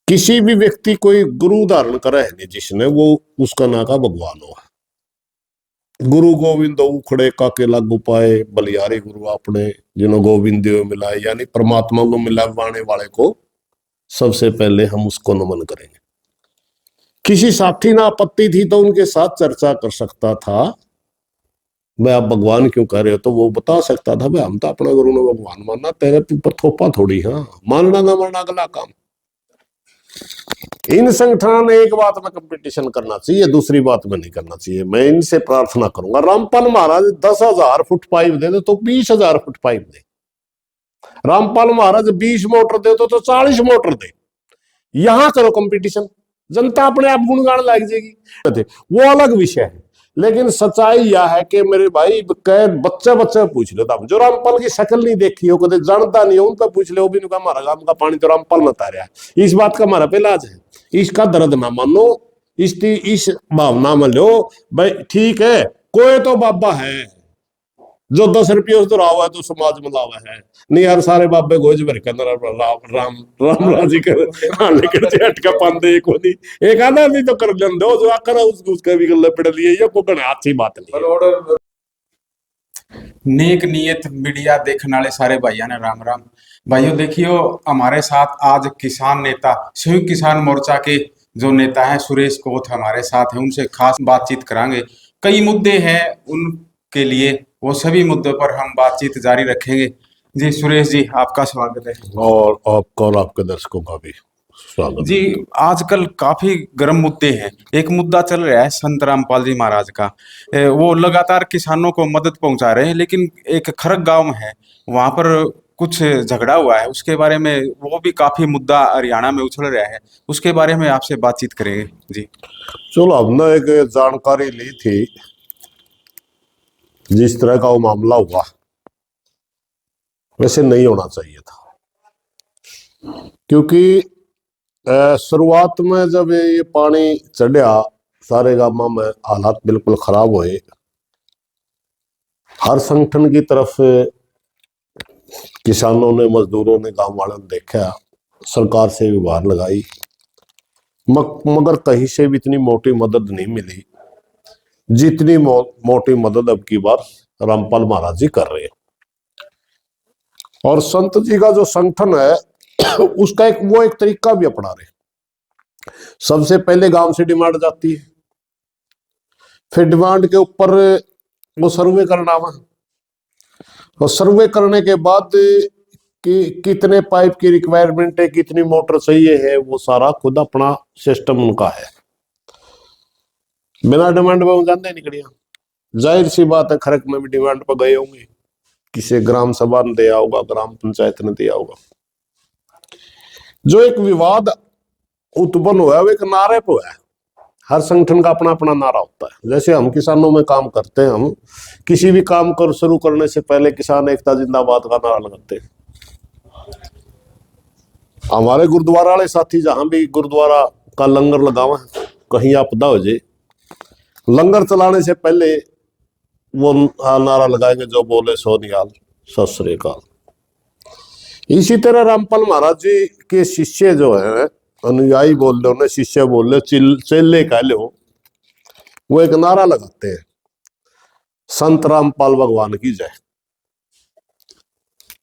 किसी भी व्यक्ति कोई गुरु धारण करे है जिसने वो उसका ना का भगवान हो। गुरु गोविंद उखड़े काके लागू पाए बलियारे गुरु आपने जिन्हों गोविंद मिलाए, यानी परमात्मा को मिलाने वाले को सबसे पहले हम उसको नमन करेंगे। किसी साथी ना आपत्ति थी तो उनके साथ चर्चा कर सकता था। भाई आप भगवान क्यों कह रहे हो, तो वो बता सकता था भाई हम तो अपना गुरु ने भगवान मानना, तेरे ऊपर थोपा थोड़ी। हाँ, मानना ना मानना अगला काम। इन संगठनों ने एक बात में कंपटीशन करना चाहिए, दूसरी बात में नहीं करना चाहिए। मैं इनसे प्रार्थना करूंगा, रामपाल महाराज 10,000 फुट पाइप दे तो 20,000 फुट पाइप दे। रामपाल महाराज 20 मोटर दे तो 40 मोटर दे। यहां करो कंपटीशन, जनता अपने आप गुणगान लग जाएगी, वो अलग विषय है। लेकिन सच्चाई यह है कि मेरे भाई बच्चे बच्चे पूछ लो, जो रामपाल की शक्ल नहीं देखी हो, कभी जानता नहीं हो, उनका पूछ लो, भी हमारा गांव का पानी तो रामपाल में तारा है। इस बात का हमारा पे इलाज है। इसका दर्द ना मानो, इस भावना में लो भाई ठीक है, कोई तो बाबा है जो 10 रुपये तो राव है तो समाज में लावा है। नहीं यार, सारे बाबे गोज भर के राम राम राजी कर लेकर हटका पांदे को नहीं, एक आधा नहीं तो कर लें दो जो आकर उसका भी गले पड़ लिए, ये को कहना अच्छी बात नहीं। नेक नियत मीडिया देखने वाले सारे भाइयों ने राम राम। भाइयों देखियो, हमारे साथ आज किसान नेता संयुक्त किसान मोर्चा के जो नेता हैं सुरेश कोथ हमारे साथ हैं, उनसे खास बातचीत करांगे। कई मुद्दे हैं उनके लिए, वो सभी मुद्दों पर हम बातचीत जारी रखेंगे। जी सुरेश जी, आपका स्वागत है। और आपका और आपके दर्शकों का भी स्वागत जी, आजकल काफी गर्म मुद्दे हैं। एक मुद्दा चल रहा है संत रामपाल जी महाराज का। वो लगातार किसानों को मदद पहुंचा रहे हैं, लेकिन एक खरक गांव में है, वहां पर कुछ झगड़ा हुआ है, उसके बारे में वो भी काफी मुद्दा हरियाणा में उछल रहा है, उसके बारे में आपसे बातचीत करेंगे। जी चलो, हमने एक जानकारी ली थी, जिस तरह का वो मामला हुआ वैसे नहीं होना चाहिए था। क्योंकि शुरुआत में जब ये पानी चढ़ा, सारे गांव में हालात बिल्कुल खराब हुए। हर संगठन की तरफ किसानों ने, मजदूरों ने, गांव वालों ने देखा, सरकार से भी गुहार लगाई, मगर कहीं से भी इतनी मोटी मदद नहीं मिली जितनी मोटी मदद अब की बार रामपाल महाराज जी कर रहे हैं। और संत जी का जो संगठन है उसका एक तरीका भी अपना रहे। सबसे पहले गांव से डिमांड जाती है, फिर डिमांड के ऊपर वो सर्वे करना हुआ, और सर्वे करने के बाद कि कितने पाइप की रिक्वायरमेंट है, कितनी मोटर चाहिए है, वो सारा खुद अपना सिस्टम उनका है। बिना डिमांड पे जानते निकलिया। जाहिर सी बात है, खरक में भी डिमांड पर गए होंगे, किसी ग्राम सभा ने दिया होगा, ग्राम पंचायत ने दिया होगा। जो एक विवाद उत्पन्न हुआ है वो एक नारे पे है। हर संगठन का अपना अपना नारा होता है। जैसे हम किसानों में काम करते हैं, हम किसी भी काम कर शुरू करने से पहले किसान एकता जिंदाबाद का नारा लगाते हैं। हमारे गुरुद्वारा वाले साथी जहां भी गुरुद्वारा का लंगर लगावा, कहीं आपदा हो जाए, लंगर चलाने से पहले वो नारा लगाएंगे, जो बोले सो निहाल, सत श्री अकाल। इसी तरह रामपाल महाराज जी के शिष्य जो है, अनुयायी बोल लो, शिष्य बोल लो, चेले कह लो, वो एक नारा लगाते हैं, संत रामपाल भगवान की जय।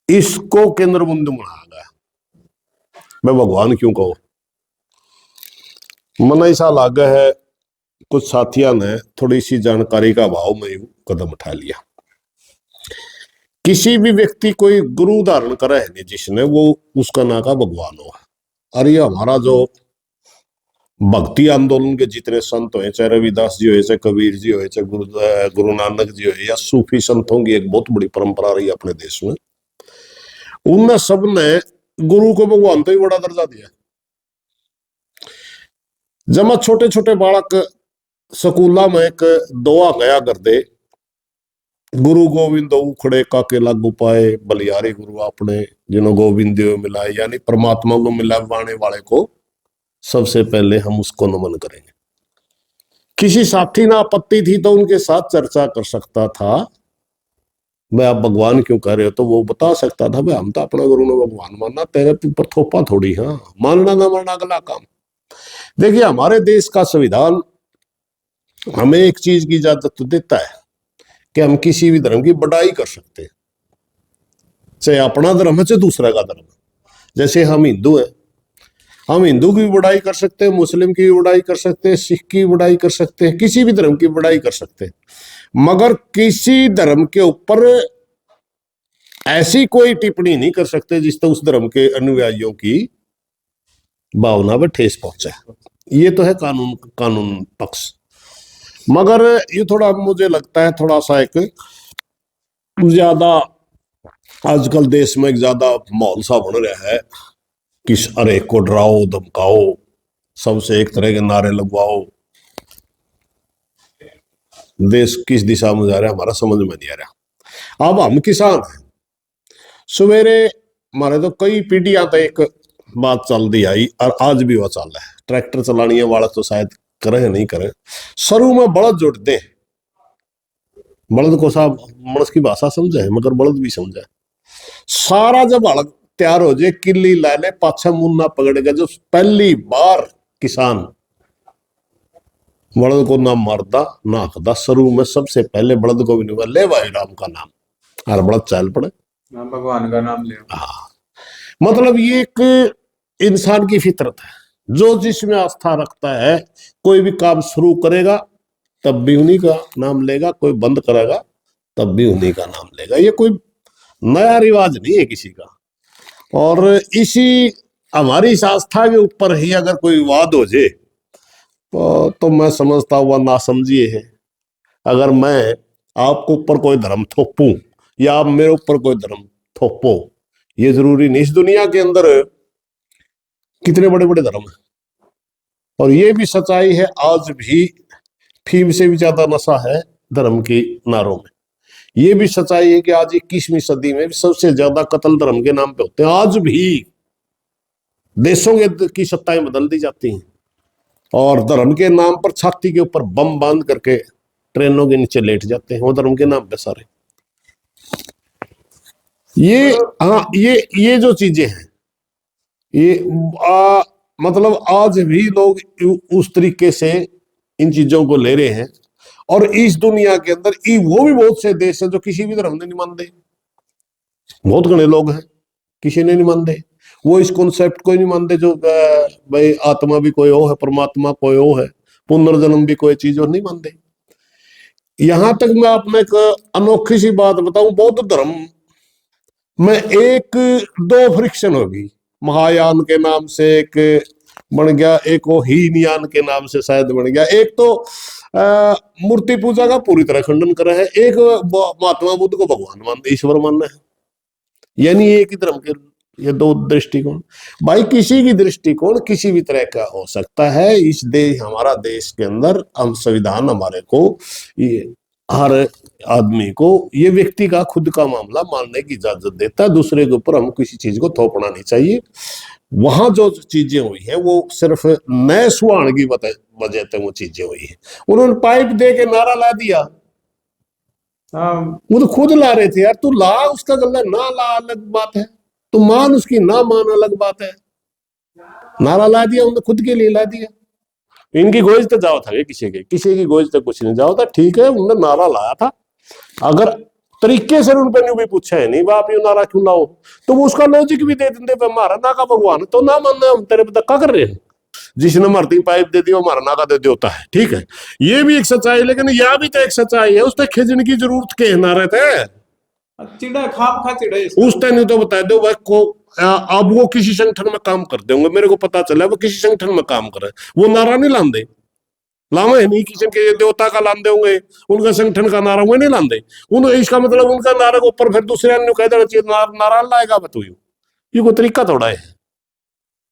इसको केंद्र बिंदु बनाया गया। मैं भगवान क्यों कहूं, मन ऐसा लागे है, कुछ साथियों ने थोड़ी सी जानकारी का अभाव में कदम उठा लिया। किसी भी व्यक्ति कोई गुरु धारण करे है जिसने, वो उसका ना का भगवान हो। और ये हमारा जो भक्ति आंदोलन के जितने संत हुए, चाहे रविदास जी हुए, चाहे कबीर जी हुए, चाहे गुरु नानक जी हुए, या सूफी संतों की एक बहुत बड़ी परंपरा रही अपने देश में, उनने सबने गुरु को भगवान तो ही बड़ा दर्जा दिया। जब मैं छोटे छोटे बालक स्कूला में एक दुआ गया करते, गुरु गोविंद उखड़े काके लागू पाए बलियारे गुरु आपने जिन्हों गोविंद मिलाए, यानी परमात्मा को मिलाने वाले को सबसे पहले हम उसको नमन करेंगे। किसी साथी ना आपत्ति थी तो उनके साथ चर्चा कर सकता था। मैं आप भगवान क्यों कह रहे हो, तो वो बता सकता था भाई हम तो अपना गुरु ने भगवान मानना, तेरे ऊपर थोपा थोड़ी। हाँ, मानना ना मानना अगला काम। देखिए हमारे देश का संविधान हमें एक चीज की इजाजत तो देता है कि हम किसी भी धर्म की बड़ाई कर सकते हैं, चाहे अपना धर्म है चाहे दूसरे का धर्म है। जैसे हम हिंदू हैं, हम हिंदू की भी बड़ाई कर सकते हैं, मुस्लिम की भी बड़ाई कर सकते हैं, सिख की भी बड़ाई कर सकते हैं, किसी भी धर्म की बड़ाई कर सकते हैं, मगर किसी धर्म के ऊपर ऐसी कोई टिप्पणी नहीं कर सकते जिससे उस धर्म के अनुयायियों की भावना पर ठेस पहुंचे। ये तो है कानून पक्ष। मगर ये थोड़ा मुझे लगता है थोड़ा सा एक ज्यादा आजकल देश में एक ज्यादा माहौल सा बन रहा है, किस अरे को डराओ धमकाओ, सबसे एक तरह के नारे लगवाओ। देश किस दिशा में जा रहा है हमारा समझ में नहीं आ रहा। अब हम किसान हैं, सवेरे हमारे तो कई पीढ़ियां तक एक बात चल दी आई और आज भी वो चल रहा है, ट्रैक्टर चलानी है वाला तो शायद करें नहीं करें, शुरू में बलद जोड़ दे। बलद को साहब मनुष्य की भाषा समझे है, मगर बलद भी समझे। सारा जब हड़ तैयार हो जाए, किल्ली ला ले, पाछा मुन्ना पकड़ेगा, जो पहली बार किसान बलद को ना मारदा ना हकदा, शुरू में सबसे पहले बलद को भी नहीं ले भाई राम का नाम, और बलद चल पड़े, भगवान का नाम ले। हाँ, मतलब ये एक इंसान की फितरत है, जो जिसमें आस्था रखता है कोई भी काम शुरू करेगा तब भी उन्हीं का नाम लेगा, कोई बंद करेगा तब भी उन्हीं का नाम लेगा। ये कोई नया रिवाज नहीं है किसी का। और इसी हमारी इस आस्था के ऊपर ही अगर कोई विवाद हो जाए तो मैं समझता हुआ ना समझिए है। अगर मैं आपको ऊपर कोई धर्म थोपूं या आप मेरे ऊपर कोई धर्म थोपो, ये जरूरी नहीं। इस दुनिया के अंदर कितने बड़े बड़े धर्म हैं, और ये भी सच्चाई है आज भी फीम से भी ज्यादा नशा है धर्म की नारों में। ये भी सच्चाई है कि आज 21वीं सदी में सबसे ज्यादा कत्ल धर्म के नाम पे होते हैं। आज भी देशों की सत्ताएं बदल दी जाती हैं और धर्म के नाम पर छाती के ऊपर बम बांध करके ट्रेनों के नीचे लेट जाते हैं, वो धर्म के नाम पे सारे। ये हाँ, ये जो चीजें हैं, ये मतलब आज भी लोग उस तरीके से इन चीजों को ले रहे हैं। और इस दुनिया के अंदर वो भी बहुत से देश हैं जो किसी भी धर्म ने नहीं मानते। बहुत घने लोग हैं किसी ने नहीं मानते, वो इस कॉन्सेप्ट को नहीं मानते जो भाई आत्मा भी कोई हो है, परमात्मा कोई हो है, पुनर्जन्म भी कोई चीज हो, नहीं मानते। यहां तक मैं अपने एक अनोखी सी बात बताऊं, बौद्ध धर्म में एक दो फ्रिक्शन होगी। महायान के नाम से एक बन गया, एक वो हीनयान के नाम से शायद बन गया। एक तो मूर्ति पूजा का पूरी तरह खंडन कर रहे हैं, एक महात्मा बुद्ध को भगवान मानते, ईश्वर मानना है। यानी एक ही धर्म के ये दो दृष्टिकोण। भाई किसी की दृष्टिकोण किसी भी तरह का हो सकता है। इस देश, हमारा देश के अंदर हम संविधान हमारे को ये हर आदमी को ये व्यक्ति का खुद का मामला मानने की इजाजत देता है, दूसरे के ऊपर हम किसी चीज को थोपना नहीं चाहिए। वहां जो चीजें हुई है वो सिर्फ नए सुहान की वजह से वो चीजें हुई है। उन्होंने पाइप दे के नारा ला दिया, वो तो खुद ला रहे थे यार, तू ला उसका गला, ना ला अलग बात है, तू मान उसकी ना मान अलग बात है। नारा ला दिया उन्होंने, खुद के लिए ला दिया। इनकी गोज तो जाओ था, किसी की गोज तक कुछ नहीं जाओ था, ठीक है उन्होंने नारा लाया था। अगर तरीके से उन पर भी पूछा है नहीं बाप ये नारा क्यों लाओ, तो वो उसका लॉजिक भी दे देते, हमारा ना का भगवान तो ना मानना, हम तेरे पे धक्का कर रहे हैं, जिसने मरती पाइप दे दी वो हमारा नाका दे देता है। ठीक है, ये भी एक सच्चाई, लेकिन यह भी तो एक सच्चाई है, उसने खिजने की जरूरत के नारे थे, चिड़ा खाम खा चिड़ा उस टाइम तो बता दो भाई को। अब वो किसी संगठन में काम करते होंगे, मेरे को पता चला वो किसी संगठन में काम कर रहे, वो नारा नहीं लाते, लावे नहीं किसी के देवता का लाते होंगे, उनका संगठन का नारा वो नहीं लाते। इसका मतलब उनका नारा के ऊपर फिर दूसरे ने कह देना चाहिए नारा लाएगा बतू, ये कोई तरीका थोड़ा है,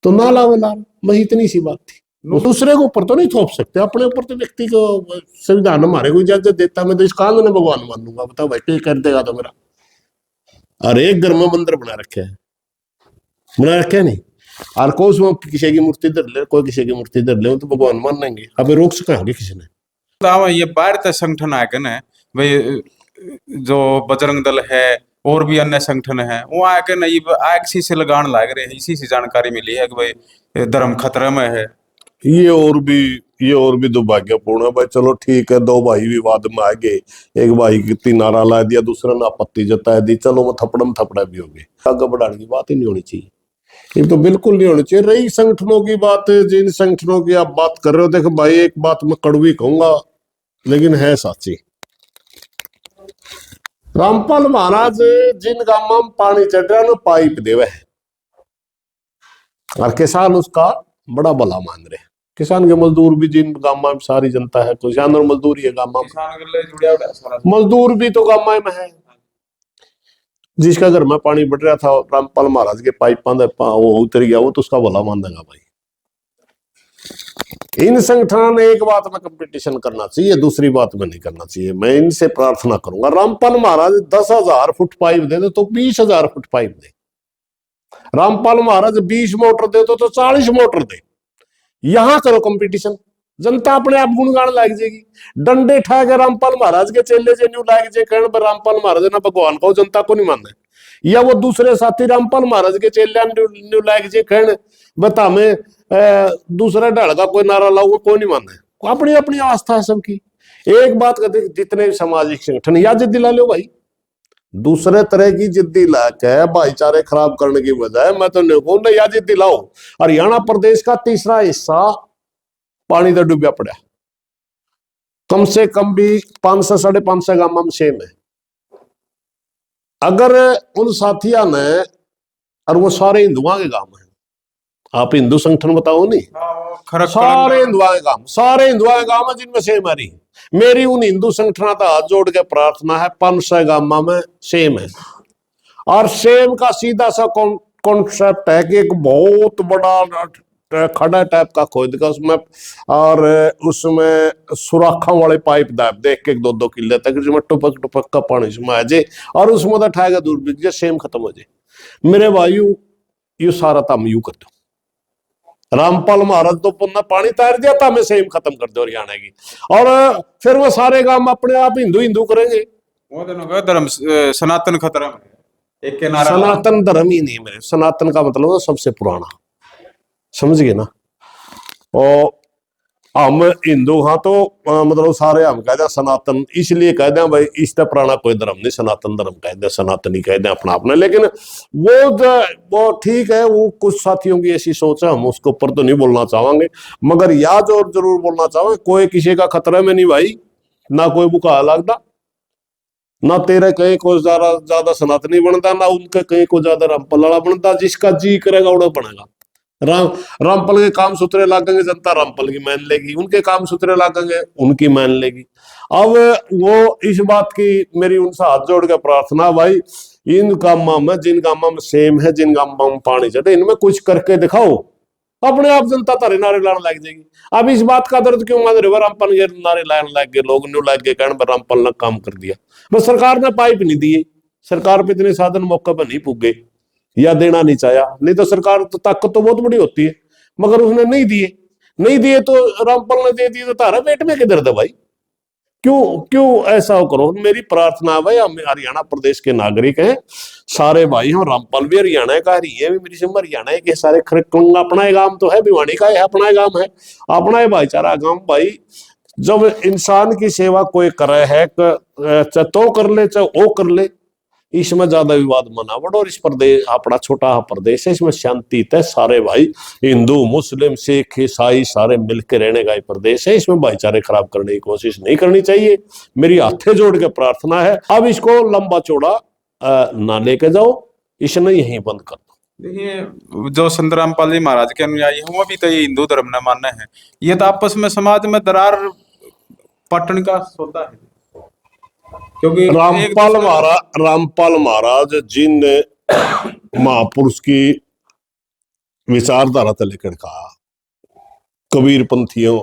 तो ना लावे नारा, बस इतनी सी बात थी। दूसरे के ऊपर तो नहीं थोप सकते, अपने ऊपर तो व्यक्ति को संविधान हमारे को इजाजत देता, मैं तो इस कानून में भगवान मान लूंगा, बताओ भाई कर देगा तो मेरा। अरे एक घर में मंदिर बना रखे है, बना रखे नहीं, और कोई किसी की मूर्ति धर ले, कोई किसी की मूर्ति धर ले तो भगवान मान लेंगे, अबे रोक सकेंगे किसी ने? ये बाहर तक संगठन आएगा ना भाई, जो बजरंग दल है और भी अन्य संगठन है, वो आके नहीं किसी से लगान लाग रहे हैं। इसी से जानकारी मिली है कि भाई धर्म खतरे में है। ये और भी ये और भी दुर्भाग्यपूर्ण है भाई। चलो ठीक है, दो भाई विवाद में आ गए, एक भाई की नारा ला दिया, दूसरा ने आपत्ति जता दी, चलो वो थपड़म थपड़ा भी हो गए। आगे बढ़ाने की बात ही नहीं होनी चाहिए, ये तो बिल्कुल नहीं होनी चाहिए। रही संगठनों की बात, जिन संगठनों की आप बात कर रहे हो, देखो भाई एक बात मैं कड़वी कहूंगा लेकिन है साची। रामपाल महाराज जिन गांव में पानी चढ़ रहा है पाइप देवे है, और किसान उसका बड़ा भला मान रहे। किसान के मजदूर भी जिन गांव में सारी जनता है, किसान और मजदूर ही है गांव में, किसान के लिए जुड़ा हुआ है सारा। मजदूर भी तो गांव में है। जिसका घर में पानी बढ़ रहा था, रामपाल महाराज के पाइप वो उतर गया, वो तो उसका भला मान देगा भाई। इन संगठनों ने एक बात में कंपटीशन करना चाहिए, दूसरी बात में नहीं करना चाहिए। मैं इनसे प्रार्थना करूंगा, रामपाल महाराज 10,000 फुट पाइप दे दे तो 20,000 फुट पाइप दे। रामपाल महाराज 20 मोटर दे तो 40 मोटर दे। यहां करो कंपटीशन, जनता अपने आप गुणगान लाग जाएगी। डंडे ठा के रामपाल महाराज के चेले जे न्यू लाग जे कहने पर रामपाल महाराज ना भगवान को जनता को नहीं मानना, या वो दूसरे साथी रामपाल महाराज के चेले न्यू लाग जे कहने बता में दूसरा ढाल का कोई नारा लाऊंगा, कोई नहीं मानना। अपनी अपनी आस्था है सबकी। एक बात कहते, जितने सामाजिक संगठन या जिद्दी ला लो भाई, दूसरे तरह की जिद्दी लाके भाईचारे खराब करने की बजाय मैं तो नहीं कहूँ या जिद्दी लाओ। हरियाणा प्रदेश का तीसरा हिस्सा पानी तो डूबा पड़ा, कम से कम भी 500 550 गांव में सेम है। अगर उन साथियों ने, और वो सारे हिंदुओं के गांव है, आप हिंदू संगठन बताओ नहीं, सारे हिंदुओं के गांव, सारे हिंदुओं के गांव में जिनमें सेम है। मेरी उन हिंदू संगठनों का हाथ जोड़ के प्रार्थना है, 500 गांव में सेम है। और सेम का सीधा सा कॉन्सेप्ट है कि एक बहुत बड़ा खड़ा टाइप का खोद का उसमें, और उसमें सुराखा वाले पाइप दाब देख के 2-2 किले तक, जिसमें टपक टपक का पानी उसमें आ जाए और उसमें तो ठाएगा दूर बिक जाए, सेम खत्म हो जाए। मेरे भाइयों, ये सारा काम यू कर दो। रामपाल महाराज तो पुनः पानी तार दिया था, हमें सेम खत्म कर दो हरियाणा की, और फिर वो सारे गांव अपने आप हिंदू हिंदू करेंगे। वो दोनों धर्म सनातन खतरा में, एक के नारा सनातन धर्म ही नहीं मेरे, सनातन का मतलब है सबसे पुराना, समझ गए ना। और हम हिंदू हाँ तो मतलब सारे हम कहते हैं सनातन, इसलिए कहते हैं भाई इससे पुराना कोई धर्म नहीं, सनातन धर्म कहते हैं, सनातनी कहते हैं अपना अपना। लेकिन वो ठीक है, वो कुछ साथियों की ऐसी सोच है, हम उसके ऊपर तो नहीं बोलना चाहेंगे, मगर या जो जरूर बोलना चाहेंगे, कोई किसी का खतरा में नहीं भाई, ना कोई बुका लगता, ना तेरे कहीं को ज्यादा सनातनी बनता, ना उनके कहीं को ज्यादा रामपाल वाला बनता। जिसका जी करेगा उड़ा बनेगा। रामपाल के काम सूत्रे लागेंगे, जनता रामपाल की मान लेगी, उनके काम सूत्रे लागेंगे, उनकी मान लेगी। अब वो इस बात की मेरी उनसे हाथ जोड़ के प्रार्थना, भाई इन कामों में, जिन कामों में सेम है, जिन कामों में पानी चढ़े, इनमें कुछ करके दिखाओ, अपने आप जनता तारे नारे लाने लग जाएगी। अब इस बात का दर्द क्यों मान रहे हो? रामपाल के नारे लाने लग गए लोग, न्यू लग गए कहने पर रामपाल ने काम कर दिया। बस सरकार ने पाइप नहीं दिए, सरकार पे इतने साधन मौके पर नहीं पुगे, या देना नहीं चाहा। नहीं तो सरकार तो ताकत तो बहुत बड़ी होती है, मगर उसने नहीं दिए तो रामपाल ने दे दिए तो तारा पेट में किधर दे भाई? क्यों ऐसा करो? मेरी प्रार्थना है भाई, हम हरियाणा प्रदेश के नागरिक हैं, सारे भाई हैं, रामपाल भी हरियाणा का, ये भी मेरी सिम हरियाणा के सारे अपना गांव तो है, भिवानी का है, अपना गांव है, अपना ही भाईचारा गांव। भाई जब इंसान की सेवा कोई करे है, चाहे तो कर ले चाहे वो कर ले, इसमें ज्यादा विवाद मना बढ़ो। और इस प्रदेश अपना छोटा प्रदेश है, इसमें शांति तय, सारे भाई हिंदू मुस्लिम सिख ईसाई सारे मिलकर रहने का प्रदेश है, इसमें भाईचारे खराब करने की कोशिश नहीं करनी चाहिए। मेरी हाथे जोड़ के प्रार्थना है, अब इसको लंबा चौड़ा ना लेके जाओ, इसने यहीं बंद कर दो। देखिए, जो संत रामपाल जी महाराज के अनुयायी हैं, वो भी तो ये हिंदू धर्म ने मानना है, ये तो आपस में समाज में दरार पटन का सौदा है। क्योंकि रामपाल महाराज जिन महापुरुष की विचारधारा से लेकर कहा, कबीर पंथियों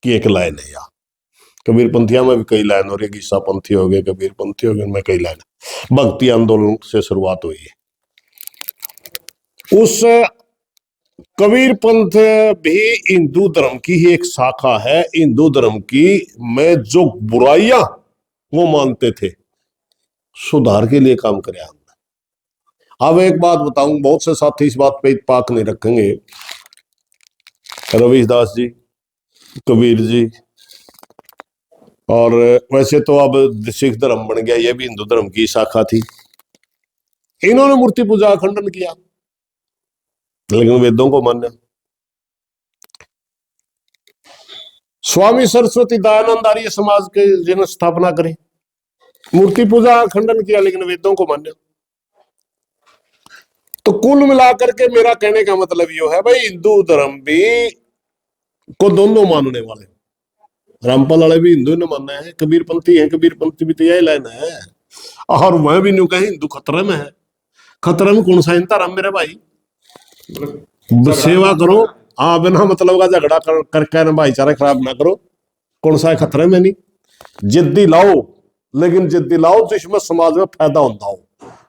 की एक लाइन है, या कबीर पंथियों में भी कई लाइन हो रही है, गीसा पंथी हो गए, कबीर पंथी हो गए, उनमें कई लाइन, भक्ति आंदोलन से शुरुआत हुई है। उस कबीर पंथ भी हिंदू धर्म की ही एक शाखा है, हिंदू धर्म की में जो बुराइयां वो मानते थे, सुधार के लिए काम करे हमने। अब एक बात बताऊं, बहुत से साथी इस बात पे इत्तेफाक नहीं रखेंगे, रवीश दास जी, कबीर जी, और वैसे तो अब सिख धर्म बन गया, ये भी हिंदू धर्म की शाखा थी, इन्होंने मूर्ति पूजा का खंडन किया, लेकिन वेदों को माना। स्वामी सरस्वती दयानंद आर्य समाज के जिन्होंने स्थापना करी, मूर्ति पूजा का खंडन किया, लेकिन वेदों को माना। तो कुल मिलाकर के मेरा कहने का मतलब ये है भाई, हिंदू धर्म भी को दोनों मानने वाले, रामपाल वाले भी हिंदू ने माना है, कबीरपंथी है, कबीरपंथी भी तो यही लाइन है, और वह भी न्यू कहे हिंदू खतरे में है। खतरे में कौन सा इन धर्म मेरे भाई, सेवा करो, हाँ, बिना मतलब का झगड़ा करके ना भाईचारा खराब ना करो, कौन सा है खतरे में नहीं। जिद्दी लाओ, लेकिन जिद्दी लाओ जिसमें समाज में फायदा होता हो,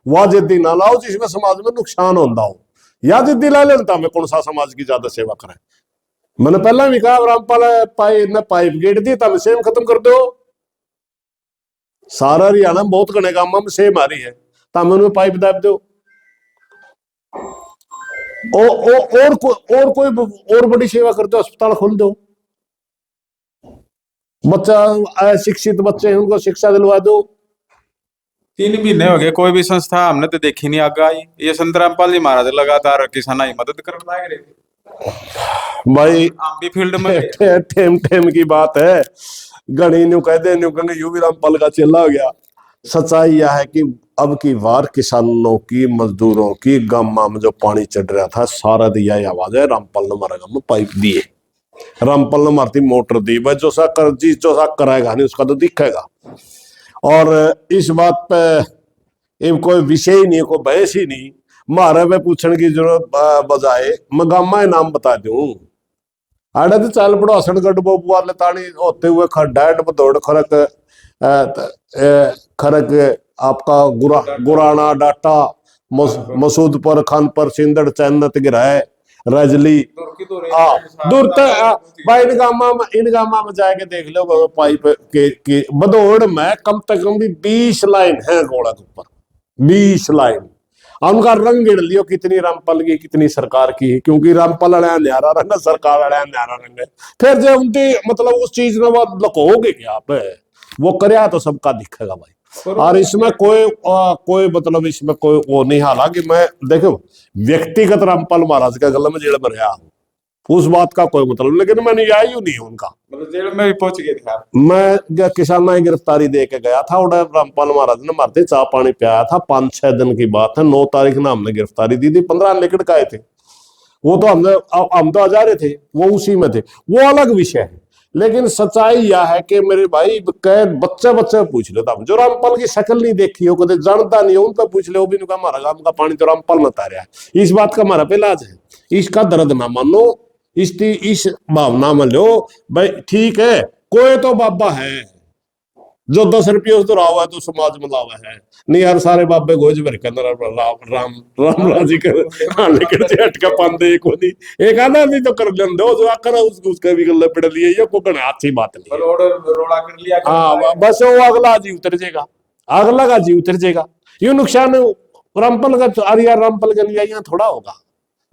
वह जिद्दी ना लाओ जिसमें समाज में नुकसान होता हो। या जिद्दी ला लेता मैं कौन सा समाज की ज्यादा सेवा करे। मैंने पहला भी कहा, रामपाल पाइप गेट दी तब सेम खत्म कर दो, सारा हरियाणा में बहुत घने काम में सेम आ रही है, तब उनमें पाइप दाब दो, और कोई और बड़ी सेवा कर दो, अस्पताल खोल दो, बच्चा शिक्षित बच्चे हैं उनको शिक्षा दिलवा दो। 3 महीने हो गए, कोई भी संस्था हमने तो देखी नहीं आगे आई। ये संत रामपाल जी महाराज लगातार किसाना की मदद कर रहे हैं भाई, आप भी फील्ड में ठेम ठेम की बात है, गणी न्यू कह दे, न्यू कहेंगे यू भी रामपाल का चेला हो गया। सच्चाई यह है कि अब की बार किसानों की, मजदूरों की गामा में जो पानी चढ़ रहा था, सारा दिया आवाज है, रामपाल ने हमारा गांव में पाइप दिए, रामपाल ने मारती मोटर दी, भाई जो सा कर जी जो सा कराएगा नहीं उसका तो दिखेगा। और इस बात पे कोई विषय ही नहीं, कोई बहस ही नहीं, मारे पे पूछने की जरूरत बजाय मैं गामा नाम बता दूं। आड़े तो चाल पड़ो हसन गढ़ बोबू वाले तानी होते हुए खड्डा दौड़ खरक खरक आपका गुराना डाटा मसूदपुर खानपुर सिंदड़ चैनत गिराए रजली दूर तक भाई, इन गामा में जाके देख लो, पाइप के बदौड़ में कम से कम भी 20 लाइन है घोड़ा के ऊपर, 20 लाइन। उनका रंग गिर लियो, कितनी रामपाल की कितनी सरकार की, क्योंकि रामपाल न्यारा रंग सरकार न्यारा रंग। फिर जो उनकी मतलब उस चीज में वो लकोगे क्या आप, वो करया तो सबका दिखेगा भाई। और इसमें कोई मतलब इसमें कोई वो नहीं, हालांकि मैं देखो व्यक्तिगत रामपाल महाराज का गला में जेल में रहा हूँ, उस बात का कोई मतलब, लेकिन मैं अनुयायी नहीं हूं उनका, मतलब जेल में भी पहुंच गए थे। मैं किसाना की गिरफ्तारी दे के गया था, और रामपाल महाराज ने मारते चाह पानी पियाया था, 5-6 दिन की बात है, 9 तारीख ने हमने गिरफ्तारी दी थी, 15 लेकर आए थे, वो तो हम तो आ जा रहे थे, वो उसी में थे, वो अलग विषय है। लेकिन सच्चाई यह है कि मेरे भाई बच्चे पूछ लो, जो रामपाल की शक्ल नहीं देखी हो, कभी जानता नहीं हो, उनका पूछ लो, भी हमारा गांव का पानी तो रामपाल में तारा है। इस बात का हमारा पे इलाज है, इसका दर्द ना मानो, इस भावना में लो भाई, ठीक है, कोई तो बाबा है जो 10 रुपये तो रावा है तो समाज में लावा है, नहीं यार सारे बाबे गोज भर के राम राजी कर लेकिन हट का पांदे को नहीं, एक आधा नहीं तो कर लें दो जो आकर उसके भी गले पड़ लिए, ये कोई अच्छी बात नहीं, रोड़ा कर लिया, हाँ बस वो अगला जी उतर जाएगा, अगला का जी उतर जाएगा। ये नुकसान रामपाल का, अरे यार रामपाल के लिए यहाँ थोड़ा होगा,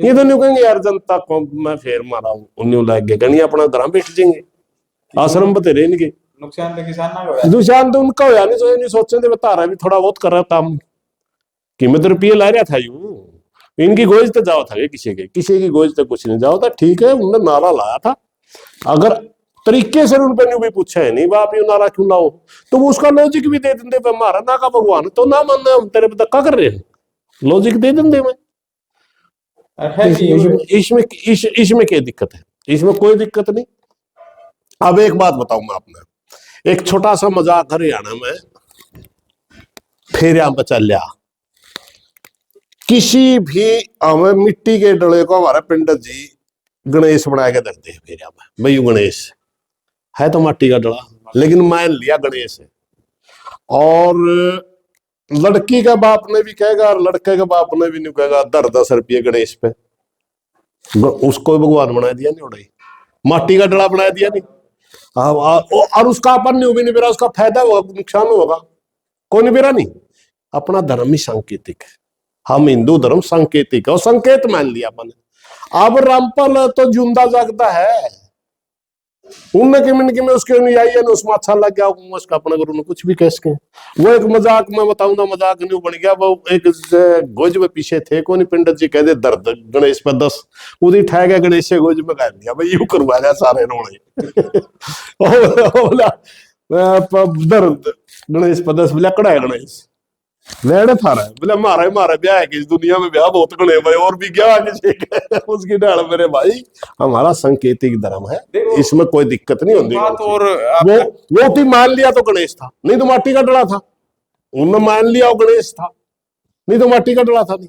ये तो नहीं कहेंगे यार जनता को मैं फेर मारा हूँ लग गए, कहीं अपना घर बैठ जाएंगे, आश्रम बतेरे इनके, नुकसान तो किसान ना होया, नुकसान तो उनका होया नहीं, तो नहीं सोचे थे बता रहा भी थोड़ा बहुत कर रहा था, कीमत रुपये ला रहा था, यूं इनकी गोज तो जाओ था, किसी की गोज तो कुछ नहीं जाओ था, ठीक है उन्होंने नारा लाया था, अगर तरीके से उन पर भी पूछा है नहीं बाप ये नारा क्यों लाओ, तो वो उसका लॉजिक भी दे देंगे, हमारा ना का भगवान तो ना मानना, हम तेरे पे धक्का कर रहे हैं, लॉजिक दे देंगे मैं। इसमें क्या दिक्कत है, इसमें कोई दिक्कत नहीं। अब एक बात बताऊं मैं आपने, एक छोटा सा मजाक हरियाणा में फिर यहां पर चल लिया, किसी भी हमें मिट्टी के डले को हमारे पंडित जी गणेश बना के रखते हैं, फिर भाई गणेश है तो मिट्टी का डला, लेकिन मान लिया गणेश है, और लड़की का बाप ने भी कहेगा और लड़के के बाप ने भी नहीं कहेगा 10 रुपये गणेश पे, उसको भगवान बना दिया नहीं, उड़ाई माटी का डला बना दिया नहीं, और उसका अपन नहीं भी नहीं बेरा, उसका फायदा होगा नुकसान होगा, कोई नहीं बेरा नहीं, अपना धर्म ही सांकेतिक है। हम हिंदू धर्म सांकेतिक है और संकेत मान लिया अपन। अब रामपाल तो जिंदा जागता है, उनने के मिनट में उसके अनुयायी ने उसमें अच्छा लग गया, उसका अपने गुरु ने कुछ भी कह सके। वो एक मजाक मैं बताऊंगा, मजाक नहीं बन गया। वो एक गोज में पीछे थे, कौन पंडित जी कहते दर्द गणेश पे 10 उदी ठह गया, गणेश से गोज में गाल दिया भाई, यूं करवा लिया सारे रोने। बोला दर्द गणेश पे 10 बोला कड़ा है गणेश लेने था रहा बोले मारा ब्याह है कि इस दुनिया में ब्याह बहुत गणे भाई, और भी क्या किसी उसकी डाल मेरे भाई। हमारा सांकेतिक धर्म है, इसमें कोई दिक्कत नहीं होती। और वो थी मान लिया तो गणेश था, नहीं तो माटी का डला था। उन्होंने मान लिया वो गणेश था, नहीं तो माटी का डला था। नहीं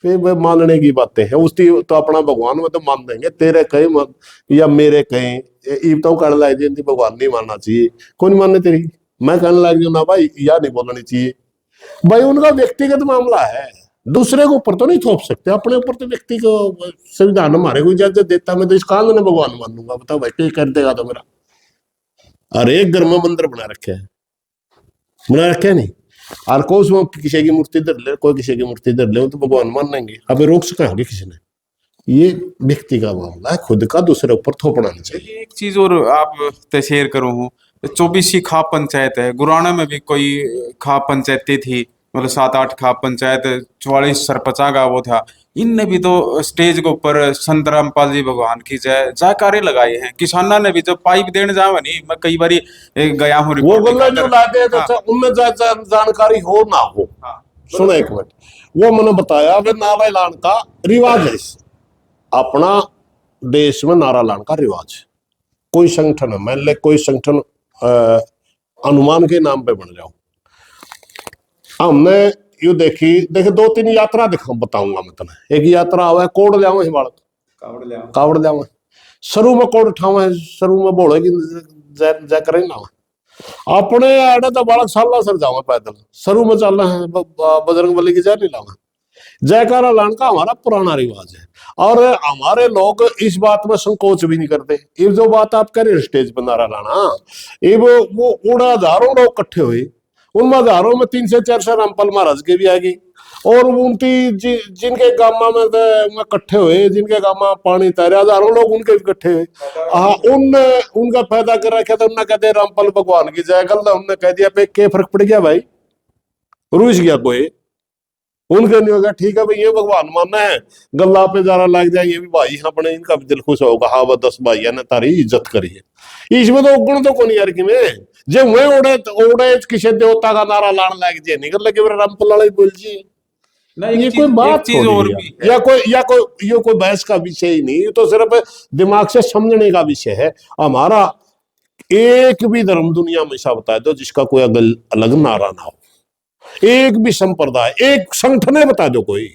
फिर वे मानने की बातें हैं, उसकी तो अपना भगवान में तो मान देंगे, तेरे कहीं या मेरे कहीं ईब तो कहने लग जाए भगवान नहीं मानना चाहिए, कौन मानने तेरी, मैं कहने लग जाऊ ना भाई या नहीं बोलनी चाहिए भाई। उनका व्यक्तिगत मामला है, दूसरे के ऊपर तो नहीं थोप सकते, अपने ऊपर तो व्यक्ति को संविधान हमारे को इजाजत देता। मैं तो इस काल में भगवान मानूंगा, बताओ भाई क्या कर देगा तो मेरा। अरे एक घर में मंदिर बना रखे है नहीं, और कोई किसी की मूर्ति धर ले, कोई किसी की मूर्ति धर ले तो भगवान मान लेंगे, अबे रोक सका होगी किसी ने। ये व्यक्ति का मामला है, खुद का दूसरे ऊपर थोपना नहीं चाहिए। एक चीज और आप शेयर करूँ हूँ, 24 खाप पंचायत है, गुराना में भी कोई खाप पंचायतें थी, मतलब 7-8 खाप पंचायत, 44 सरपंचा का वो था। इनने भी तो स्टेज के ऊपर संत रामपाल जी भगवान की जय जयकारे लगाए हैं। किसाना ने भी जब पाइप देने जावा नहीं, मैं कई बार गया हूँ, वो गल्ला जो लाते हैं तो उनमें जानकारी हो ना हो। सुनो एक मिनट, वो मैंने बताया वे नारा ऐलान का रिवाज है, अपना देश में नारा ऐलान का रिवाज। कोई संगठन है, मान ले कोई संगठन अनुमान के नाम पे बन जाओ, हमने यू देखे 2-3 यात्रा दिखा बताऊंगा मैं तुम्हें। एक यात्रा हुआ है कोड़ लिया हिमालय, कावड़ लिया शुरू में कोड़ उठावा, शुरू में बोले कि जय करें ना अपने आड़े तो बालक साल सर जाऊंगा पैदल, शुरू में चलना है बजरंग बली की जय नहीं लाऊंगा। जयकारा लाने का हमारा पुराना रिवाज है, और हमारे लोग इस बात में संकोच भी नहीं करते। ये जो बात आप कह रहे हैं स्टेज पर नारा लाना, ये वो उड़ा हजारों लोग इकट्ठे हुए, उनमें हजारों में 300 से 400 रामपाल महाराज के भी आएगी, और उनकी जिनके गामा में इकट्ठे हुए, जिनके गामा पानी तैरे, हजारों लोग उनके इकट्ठे हुए। हाँ उनका फायदा कर रखा था, उन्होंने कहते रामपाल भगवान की जय, गल उन्होंने कह दिया पे क्या फर्क पड़ गया भाई, रूस गया कोई, उनके नहीं होगा ठीक है भाई ये भगवान मानना है, गल्ला पे जारा लग जाए ये भी भाई अपने, इनका भी दिल खुश होगा, हाँ 10 भाइया ने तारी इज्जत करी है। इसमें तो गुण तो कौन यार कि में जे मैं ओड़े किसी देवता का नारा लाने लग जाए, निकल लगे मेरे रामपाल वाला बोल जी ये कोई बात चीज और भी या कोई बहस का विषय ही नहीं, तो सिर्फ दिमाग से समझने का विषय है हमारा। एक भी धर्म दुनिया में ऐसा बता दो जिसका कोई अलग नारा ना हो, एक भी संप्रदाय, एक संगठन है बता दो कोई।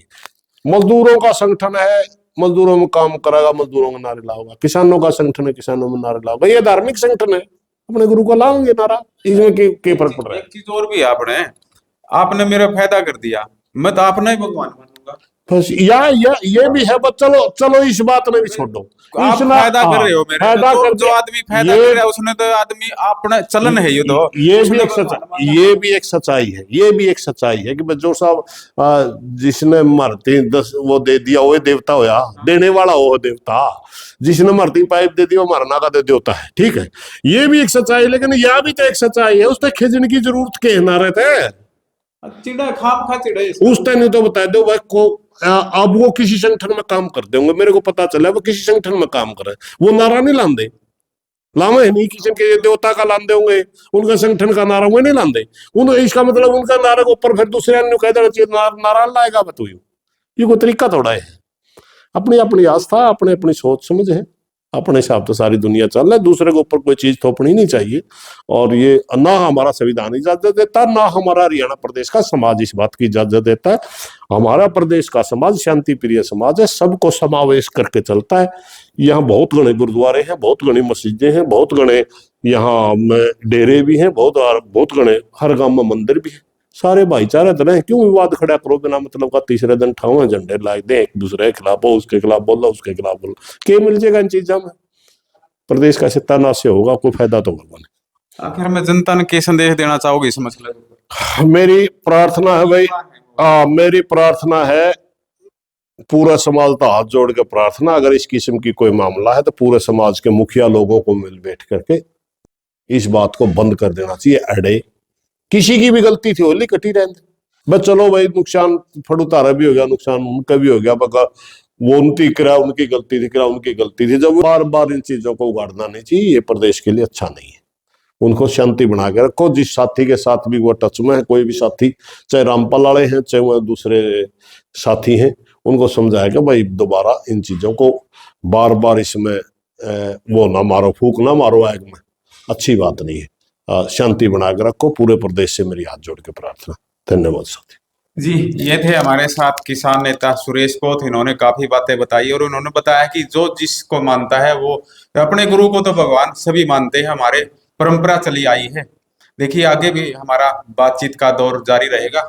मजदूरों का संगठन है, मजदूरों में काम करेगा, मजदूरों में नारे लाओगा। किसानों का संगठन है, किसानों में नारे लाओगा। ये धार्मिक संगठन है, अपने गुरु को लाओगे नारा, इसमें क्या फर्क पड़ रहा है। एक चीज और भी आपने मेरा फायदा कर दिया, मैं तो आपने ही भगवान मानूंगा बस। ये भी है, बस चलो इस बात में भी छोड़ दो, आप फायदा कर रहे हो मेरे, फायदा कर जो आदमी फायदा कर रहा है उसने तो आदमी अपना चलन है ये तो। ये भी एक सच्चाई है, ये भी एक सच्चाई है कि जो साहब जिसने मरती 10 वो दे दिया वो देवता होया, देने वाला वो देवता, जिसने मरती पाइप दे दिया वो मरना का दे देवता है, ठीक है। ये भी एक सच्चाई, लेकिन यह भी तो एक सच्चाई है, उसने खिजने की जरूरत के ना रहे थे, चिड़ा खाम खा चिड़ा उस टाइम तो बता दो भाई को। अब वो किसी संगठन में काम करते होंगे, मेरे को पता चला वो किसी संगठन में काम कर रहे, वो नारा नहीं लांदे, लावे नहीं किसी के देवता का लांदे होंगे, उनका संगठन का नारा वो नहीं लांदे। इसका मतलब उनका नारे के ऊपर फिर दूसरे अन्य कह देना चाहिए नारा लाएगा बतू, ये कोई तरीका थोड़ा है। अपनी अपनी आस्था, अपनी अपनी सोच समझ है, अपने हिसाब तो सारी दुनिया चल रहा है, दूसरे के ऊपर कोई चीज थोपनी नहीं चाहिए। और ये ना हमारा संविधान इजाजत देता, ना हमारा हरियाणा प्रदेश का समाज इस बात की इजाजत देता है। हमारा प्रदेश का समाज शांति प्रिय समाज है, सबको समावेश करके चलता है। यहाँ बहुत घने गुरुद्वारे हैं, बहुत घनी मस्जिदें हैं, बहुत घने यहाँ डेरे भी हैं, बहुत घने हर गांव में मंदिर भी है। सारे भाईचारे तरह क्यों विवाद खड़ा करो बिना मतलब का, तीसरे दिन ठाव झंडे लाए दे एक दूसरे के खिलाफ, उसके खिलाफ बोलो, उसके खिलाफ बोलो, क्या मिल जाएगा इन चीजों में। प्रदेश का सत्यानाश से होगा, कोई फायदा तो होगा नहीं। आखिर में जनता ने क्या संदेश देना चाहोगे इस मसले पर? मेरी प्रार्थना है भाई, मेरी प्रार्थना है, पूरा समाज तो हाथ जोड़ के प्रार्थना, अगर इस किस्म की कोई मामला है तो पूरे समाज के मुखिया लोगों को मिल बैठ करके इस बात को बंद कर देना चाहिए। अड़े किसी की भी गलती थी, होली कटी रहने, बस चलो भाई नुकसान फड़ू तारा भी हो गया, नुकसान उनका भी हो गया, बका वो उनकी किरा उनकी गलती थी, किरा उनकी गलती थी। जब बार बार इन चीजों को उगाड़ना नहीं चाहिए, ये प्रदेश के लिए अच्छा नहीं है। उनको शांति बना के रखो। जिस साथी के साथ भी वो टच में है, कोई भी साथी, चाहे रामपाल वाले हैं चाहे वो दूसरे साथी हैं, उनको समझाया कि भाई दोबारा इन चीजों को बार बार इसमें वो ना मारो, फूक ना मारो आग में, अच्छी बात नहीं है। शांति बना के रखो। पूरे प्रदेश से मेरी हाथ जोड़ के प्रार्थना। धन्यवाद साथी जी। ये थे हमारे साथ किसान नेता सुरेश कोथ। इन्होंने काफी बातें बताई और उन्होंने बताया कि जो जिसको मानता है वो अपने गुरु को तो भगवान सभी मानते हैं, हमारे परंपरा चली आई है। देखिए आगे भी हमारा बातचीत का दौर जारी रहेगा।